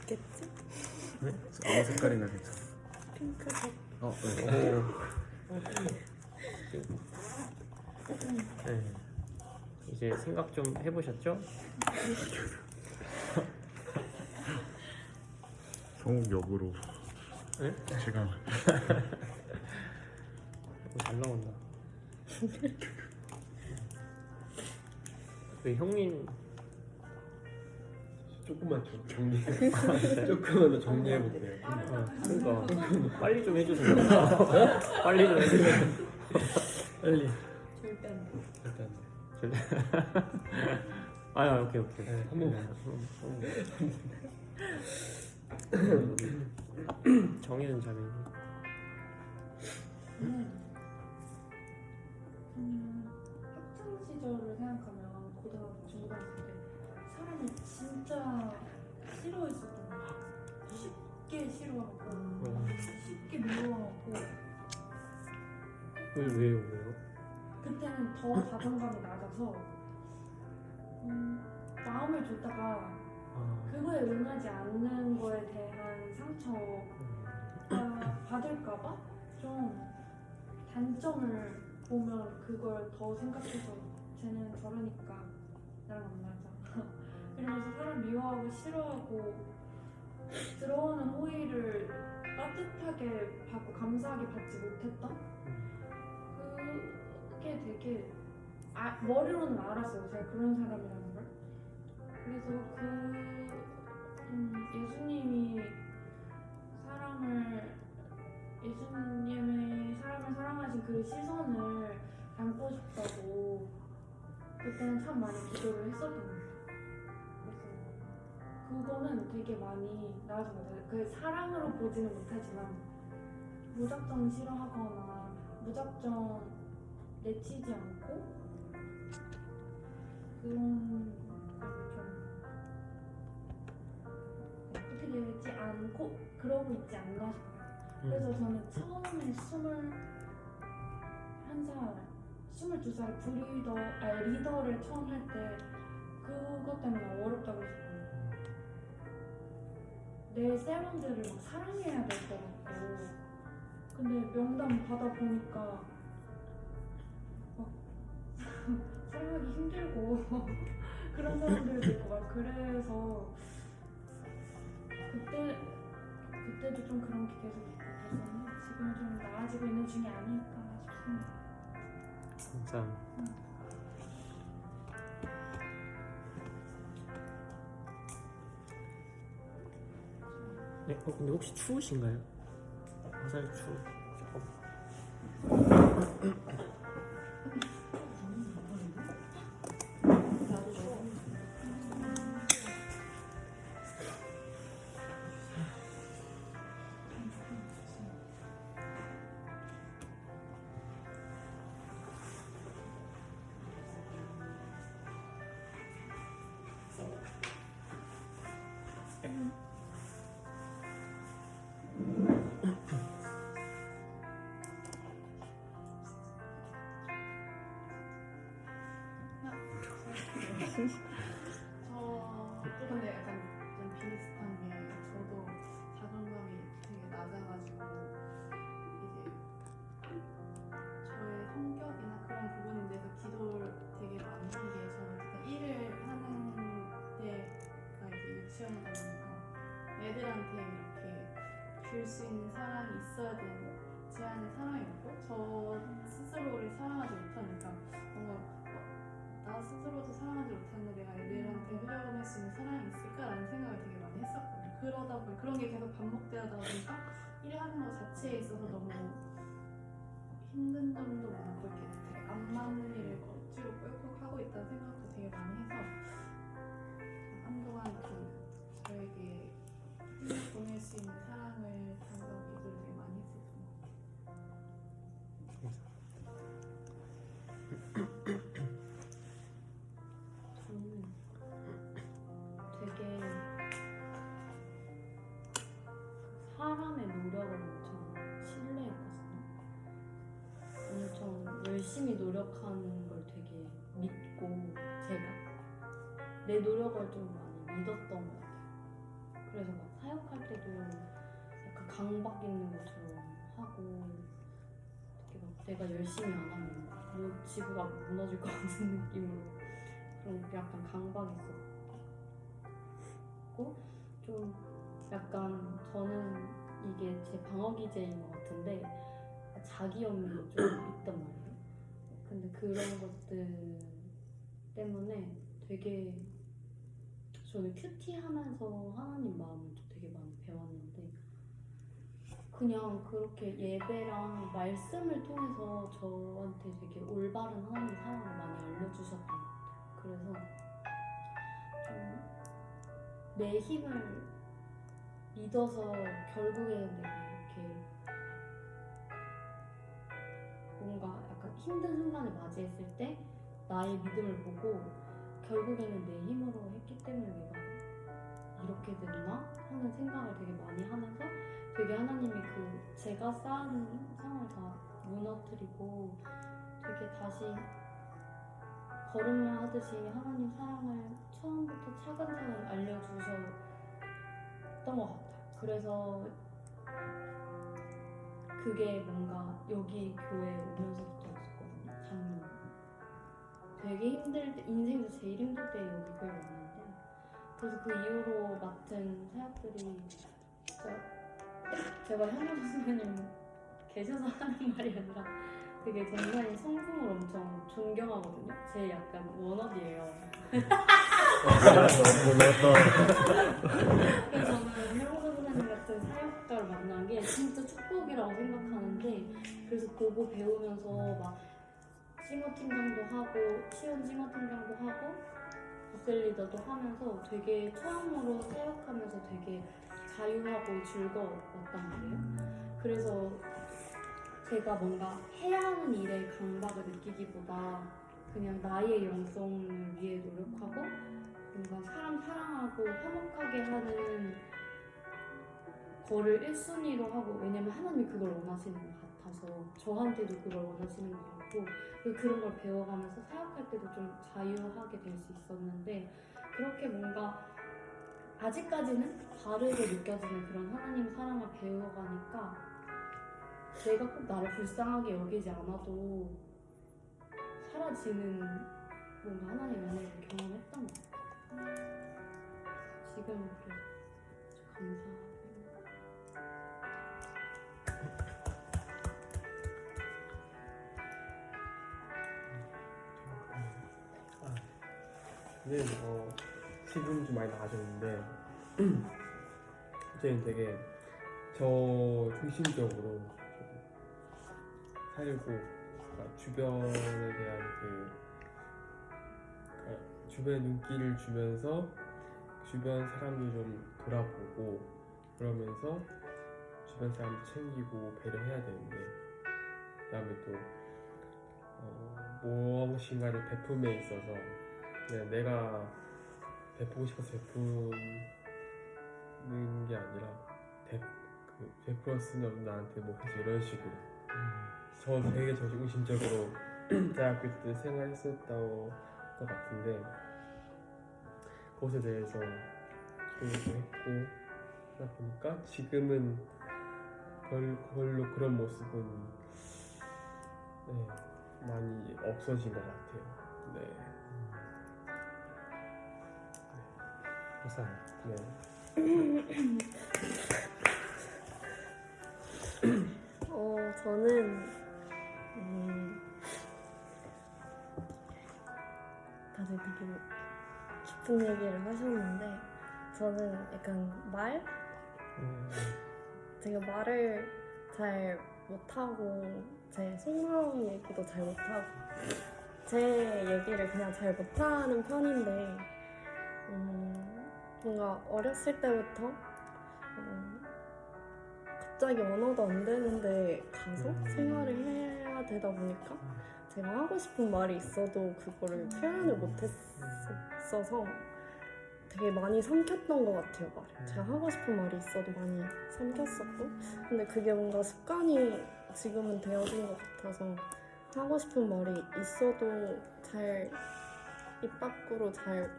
있겠지? 아무 색깔이나 괜찮아. 핑크색. 네. 네. 이제 생각 좀 해보셨죠? 성욱 역으로 네? 제가 잘 나온다. 그 형님 조금만 정리. 조금만 더 정리해 볼게요. 그러니까 빨리 좀 해주세요. 빨리 좀 해주세요. 빨리. 절대 안 돼. 일단 아 오케이. 네, 한 번만. 정해준 자매. 학창 시절을 생각하면 고등학교, 중고등학교 때 사람을 진짜 싫어했었던 것 같아요. 쉽게 싫어하고 쉽게 미워하고 왜요? 그때는 더 자존감이 낮아서 마음을 줬다가 그거에 응하지 않는 거에 대한 상처가 받을까봐 좀 단점을 보면 그걸 더 생각해서 쟤는 저러니까 나랑 안 맞아 이러면서 사람 미워하고 싫어하고 들어오는 호의를 따뜻하게 받고 감사하게 받지 못했던 그게 되게 머리로는 알았어요 제가 그런 사람이라는 걸. 그래서 예수님이 사람을 사랑하신 그 시선을 담고 싶다고 그때는 참 많이 기도를 했었던 것 같아요. 그래서 그거는 되게 많이 나아진 것 같아요. 그 사랑으로 보지는 못하지만 무작정 싫어하거나 무작정 내치지 않고 그런 어떻게 되지 않고 그러고 있지 않나 싶어요. 그래서 저는 처음에 22살 리더를 처음 할 때 그것 때문에 어렵다고 했어요. 내 세원들을 막 사랑해야 될 것 같고 근데 명단 받아보니까 막 사랑하기 힘들고 그런 사람들도 있고 막 그래서 그때도 좀 그런 게 계속 있고 지금 좀 나아지고 있는 중이 아닐까 싶습니다. 감사합니다. 네, 근데 혹시 추우신가요? 화살 추. 근데 약간 좀 비슷한 게 저도 자존감이 되게 낮아가지고 이제 저의 성격이나 그런 부분에 대해서 기도를 되게 많이 한 게 저는 일단 일을 하는 때가 이제 유치원이다 보니까 애들한테 이렇게 줄 수 있는 사랑이 있어야 되는 제 안에 사랑이 없고 저 스스로를 사랑하지 못하니까 뭔가 나 스스로도 사랑하지 못하는데 내가 애들한테 흘려보낼 수 있는 사랑이 있을까라는 생각을 되게 많이 했었거든요. 그러다 보니 그런 게 계속 반복되다 보니까 일하는 것 자체에 있어서 너무 힘든 점도 많고 이렇게 되게 안 맞는 일을 억지로 꾹꾹 하고 있다는 생각도 되게 많이 해서 한동안 저에게 보낼 수 있는 사랑을 달라고 기도를 되게 많이 했었던 것 같아요. 저는 되게 사람의 노력을 엄청 신뢰했거든요. 엄청 열심히 노력하는 걸 되게 믿고 제가 내 노력을 좀 많이 믿었던 것 같아요. 그래서 막 사역할 때도 약간 강박 있는 것처럼 하고 되게 막 내가 열심히 안 하면 뭐 지구가 무너질 것 같은 느낌으로 그런 약간 강박이 있었고 좀 약간 저는 이게 제 방어 기제인 것 같은데 자기염이 좀 있단 말이에요. 근데 그런 것들 때문에 되게 저는 큐티하면서 하나님 마음을 되게 많이 배웠는데 그냥 그렇게 예배랑 말씀을 통해서 저한테 되게 올바른 하나님 사랑을 많이 알려주셨던 것 같아요. 그래서 좀 내 힘을 믿어서 결국에는 내가 이렇게 뭔가 약간 힘든 순간을 맞이했을 때 나의 믿음을 보고 결국에는 내 힘으로 했기 때문에 내가 이렇게 됐나 하는 생각을 되게 많이 하면서 되게 하나님이 그 제가 쌓은 상을 다 무너뜨리고 되게 다시 걸음마 하듯이 하나님 사랑을 처음부터 차근차근 알려주셨던 것 같아요. 그래서 그게 뭔가 여기 교회에 오면서부터였었거든요. 작년 되게 힘들 때, 인생에서 제일 힘들 때 여기 교회 왔는데 그래서 그 이후로 맡은 사역들이 제가 현우 선생님 계셔서 하는 말이 아니라 되게 전사님 성품을 엄청 존경하거든요. 제 약간 워너비예요. 그래서 저는 현우 선생님 같은 사역자를 만난 게 진짜 축복이라고 생각하는데 그래서 그거 배우면서 막 싱어 팀장도 하고 시온 싱어 팀장도 하고 부셀리더도 하면서 되게 처음으로 사역하면서 되게 자유하고 즐거웠단 말이에요. 그래서 제가 뭔가 해야 하는 일에 강박을 느끼기보다 그냥 나의 영성을 위해 노력하고 뭔가 사람 사랑하고 화목하게 하는 거를 1순위로 하고 왜냐면 하나님이 그걸 원하시는 것 같아서 저한테도 그걸 원하시는 것 같고 그런 걸 배워가면서 사역할 때도 좀 자유하게 될 수 있었는데 그렇게 뭔가 아직까지는 다르게 느껴지는 그런 하나님 사랑을 배워가니까 내가 꼭 나를 불쌍하게 여기지 않아도 사라지는 뭔가 하나님 은혜를 경험했던 것 같아요. 지금은 그래서 감사해요. 근데 지금 좀 많이 나아졌는데 이제는 되게 저 중심적으로 살고 그러니까 주변에 대한 주변 눈길을 주면서 주변 사람들 좀 돌아보고 그러면서 주변 사람들 챙기고 배려해야 되는데 그다음에 또 무엇인가를 베품에 있어서 그냥 내가 베푸고 싶어서 베푸는 게 아니라 베풀었으면 나한테 뭐 해서 이런 식으로 저 되게 저중심적으로 대학교 때 생활했었던 것 같은데 그것에 대해서 교육도 했고 하다 보니까 지금은 별로 그런 모습은 많이 없어진 것 같아요. 네. 감사합니다. 네. 저는 다들 되게 깊은 얘기를 하셨는데 저는 약간 제가 말을 잘 못하고 제 속마음 얘기도 잘 못하고 제 얘기를 그냥 잘 못하는 편인데 뭔가 어렸을 때부터 갑자기 언어도 안 되는데 가서 생활을 해야 되다 보니까 제가 하고 싶은 말이 있어도 그거를 표현을 못했어서 되게 많이 삼켰던 것 같아요, 말을. 제가 하고 싶은 말이 있어도 많이 삼켰었고 근데 그게 뭔가 습관이 지금은 되어진 것 같아서 하고 싶은 말이 있어도 잘 입 밖으로 잘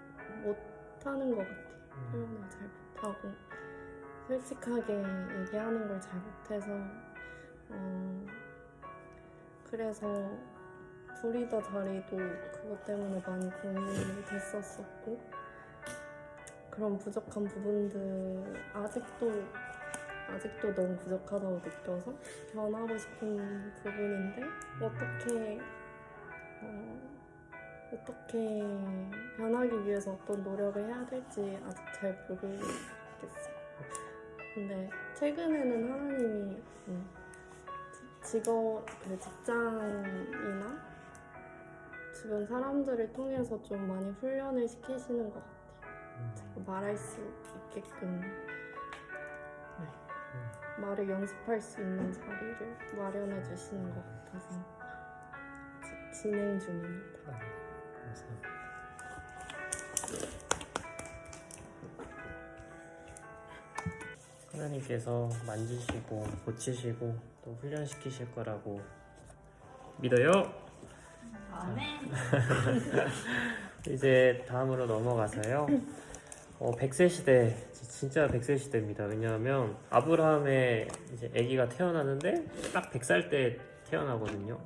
못하는 것 같아요. 표현을 잘 못하고 솔직하게 얘기하는 걸 잘 못해서 그래서 브리더 자리도 그것 때문에 많이 고민이 됐었었고 그런 부족한 부분들 아직도 너무 부족하다고 느껴서 변하고 싶은 부분인데 어떻게 변하기 위해서 어떤 노력을 해야 될지 아직 잘 모르겠어요. 근데 최근에는 하나님이 직장이나 주변 사람들을 통해서 좀 많이 훈련을 시키시는 것 같아요. 제가 말할 수 있게끔 말을 연습할 수 있는 자리를 마련해 주시는 것 같아서 진행 중입니다. 감사합니다. 하나님께서 만지시고 고치시고 또 훈련시키실 거라고 믿어요. 아멘. 이제 다음으로 넘어가서요. 100세 시대, 진짜 100세 시대입니다. 왜냐하면 아브라함의 이제 아기가 태어나는데 딱 100살 때 태어나거든요.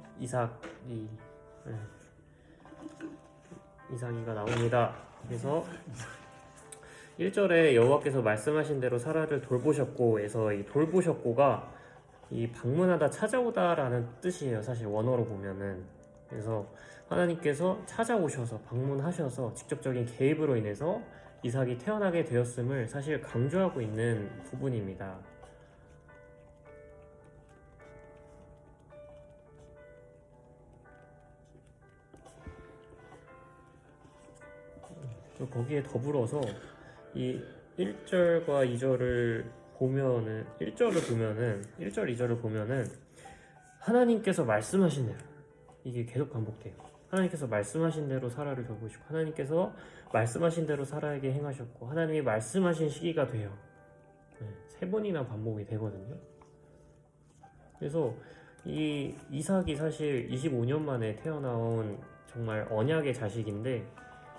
이삭이가 나옵니다. 그래서 1절에 여호와께서 말씀하신 대로 사라를 돌보셨고 에서 이 돌보셨고가 이 방문하다 찾아오다라는 뜻이에요. 사실 원어로 보면은. 그래서 하나님께서 찾아오셔서 방문하셔서 직접적인 개입으로 인해서 이삭이 태어나게 되었음을 사실 강조하고 있는 부분입니다. 거기에 더불어서 이 1절과 2절을 보면은 1절, 2절을 보면은 하나님께서 말씀하신 대로 이게 계속 반복돼요. 하나님께서 말씀하신 대로 사라를 돌보시고 하나님께서 말씀하신 대로 사라에게 행하셨고 하나님이 말씀하신 시기가 돼요. 3번이나 반복이 되거든요. 그래서 이 이삭이 사실 25년 만에 태어나온 정말 언약의 자식인데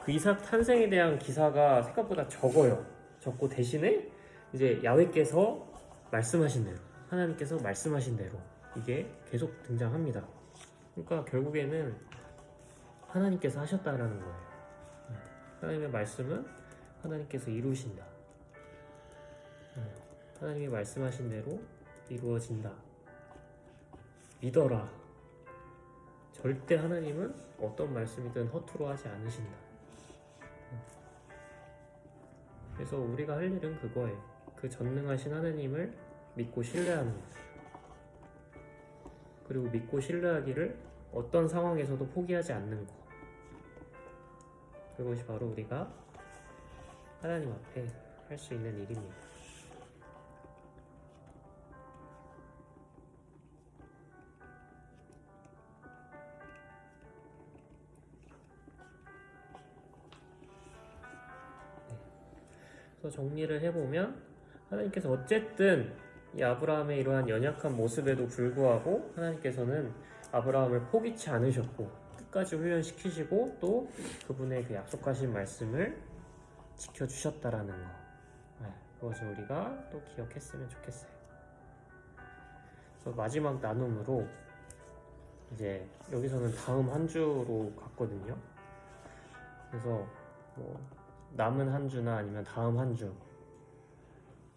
그 이삭 탄생에 대한 기사가 생각보다 적고 대신에 이제 야훼께서 말씀하신 대로 하나님께서 말씀하신 대로 이게 계속 등장합니다. 그러니까 결국에는 하나님께서 하셨다라는 거예요. 하나님의 말씀은 하나님께서 이루신다. 하나님이 말씀하신 대로 이루어진다. 믿어라. 절대 하나님은 어떤 말씀이든 허투루 하지 않으신다. 그래서 우리가 할 일은 그거예요. 그 전능하신 하나님을 믿고 신뢰하는 것. 그리고 믿고 신뢰하기를 어떤 상황에서도 포기하지 않는 것. 그것이 바로 우리가 하나님 앞에 할 수 있는 일입니다. 그래서 정리를 해보면 하나님께서 어쨌든 이 아브라함의 이러한 연약한 모습에도 불구하고 하나님께서는 아브라함을 포기치 않으셨고 끝까지 훈련시키시고 또 그분의 그 약속하신 말씀을 지켜주셨다라는 거. 그것을 우리가 또 기억했으면 좋겠어요. 그래서 마지막 나눔으로 이제 여기서는 다음 한 주로 갔거든요. 그래서 뭐 남은 한 주나 아니면 다음 한 주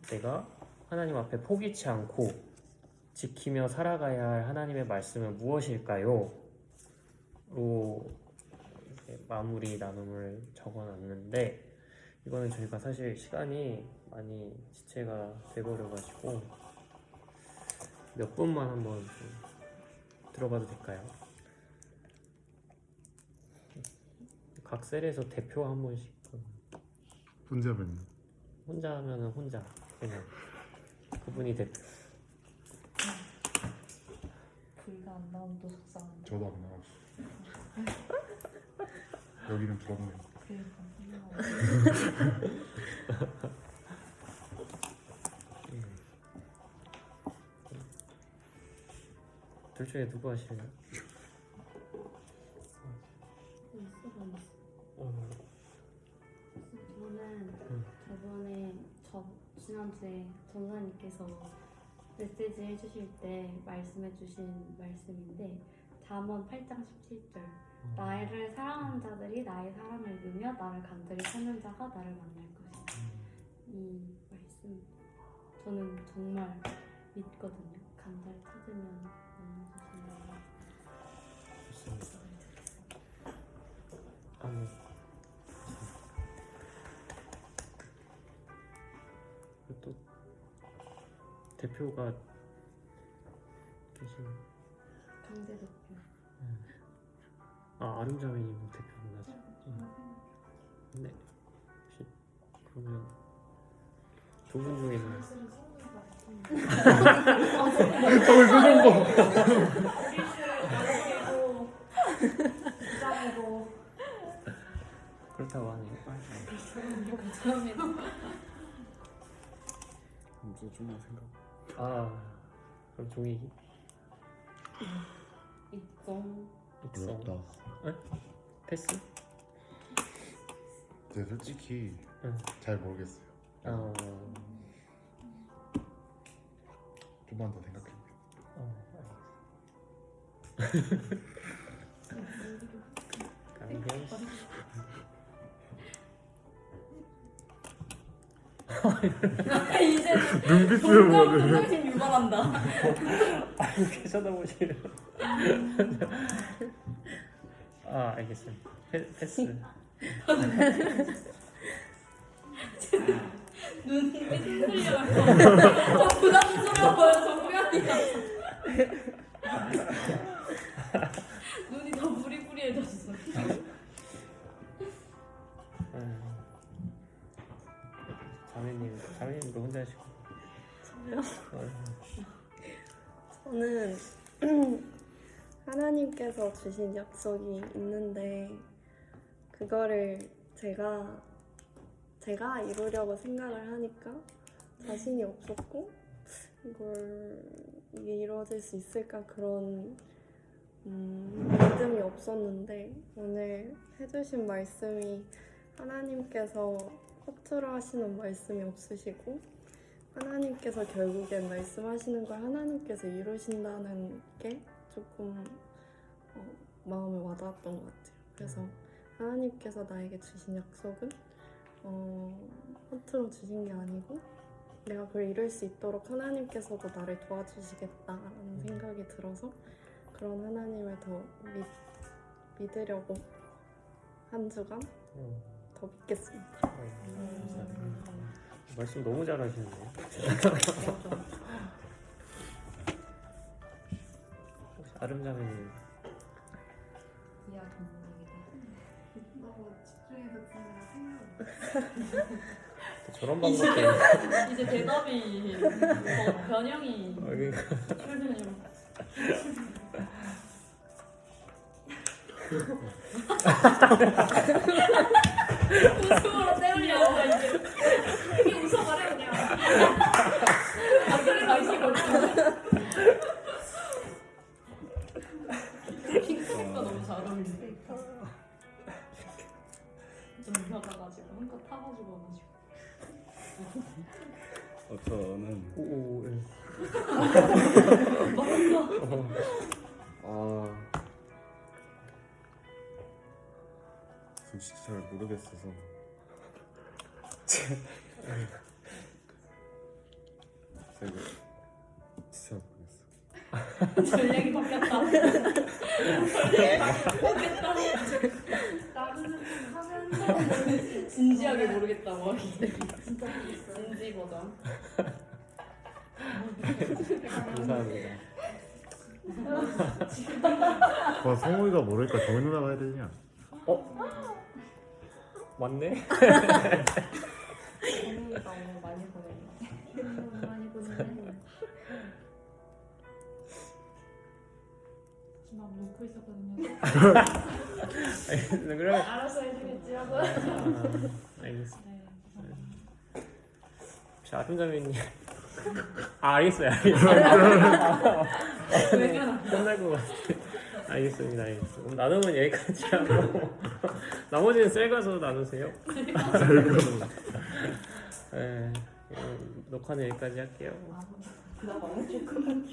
내가 하나님 앞에 포기치 않고 지키며 살아가야 할 하나님의 말씀은 무엇일까요? 로 마무리 나눔을 적어놨는데 이거는 저희가 사실 시간이 많이 지체가 돼버려가지고 몇 분만 한번 좀 들어봐도 될까요? 각 셀에서 대표 한 번씩 혼자면 혼자 하면은 혼자 그냥 그분이 대표. 불가 안 나오면 또 속상한데. 저도 안 나왔어. 여기는 부럽네요. 그러니까 둘 중에 누구 하실래요? 지난주에 전사님께서 메시지 해주실 때 말씀해주신 말씀인데 잠언 8장 17절 나를 사랑하는 자들이 나의 사랑을 입으며 나를 간절히 찾는 자가 나를 만날 것이다. 이 말씀 저는 정말 믿거든요. 간절히 찾으면 만나주신다고. 아니. 또 대표가 계신. 강제 대표. 아 아름자매님 대표구나. 네. 혹시 그러면 두 분 중에는 그렇다고 하네요. 이제 좀만 생각. 아 그럼 종이 입성. 어렵다. 패스? 제가 솔직히 응. 잘 모르겠어요. 좀만 더 생각해. 이제 눈빛을 보고 동정심 유발한다. 이렇게 쳐다보시려. 아 알겠습니다. 패스. 눈이 흔들려요. 저 부담스러워요. 정면이야. 눈이 더 부리부리해졌어. 자매님도 혼자 하시고. 저요? 저는 하나님께서 주신 약속이 있는데 그거를 제가 이루려고 생각을 하니까 자신이 없었고 이게 이루어질 수 있을까 그런 믿음이 없었는데 오늘 해주신 말씀이 하나님께서 허투루 하시는 말씀이 없으시고 하나님께서 결국엔 말씀하시는 걸 하나님께서 이루신다는 게 조금 마음에 와닿았던 것 같아요. 그래서 하나님께서 나에게 주신 약속은 허투루 주신 게 아니고 내가 그걸 이룰 수 있도록 하나님께서도 나를 도와주시겠다라는 생각이 들어서 그런 하나님을 더 믿으려고 한 주간 더 믿겠습니다. 말씀 너무 잘하시는데요. 아름자매님 이야 전문이다. 너무 집중해서 듣느라 생각 저런 방법도 이제 대답이 변형이 그러니까 출변형. 웃음으로 때우려고 이제 이게 웃어버려 그냥. 앞으로 가시고. 핑크색과 너무 잘 어울리네. 좀 펴가지고 한껏 타가지고 저는 오오 지금 진짜 잘 모르겠어서 제가 진짜 모르겠어. 전략이 바뀌었다. 나는 하면서 진지하게 모르겠다고 하기. 진지 버전. 감사합니다. 성우이가 모르니까 정희 누나가 해야 되냐? 맞네. 정민이가 오늘 많이 보냈네. 많이 보시네. 막 놓고 있었거든요. 그래. 알아서 해주겠지 하고. 알겠어. 네, 혹시 아름자매님 알겠어요. 끝날 것 같아. 알겠습니다. 그럼 나눔은 여기까지 하고 나머지는 셀 가서 나누세요. 네, 녹화는 여기까지 할게요. 아무리 그나마 조금만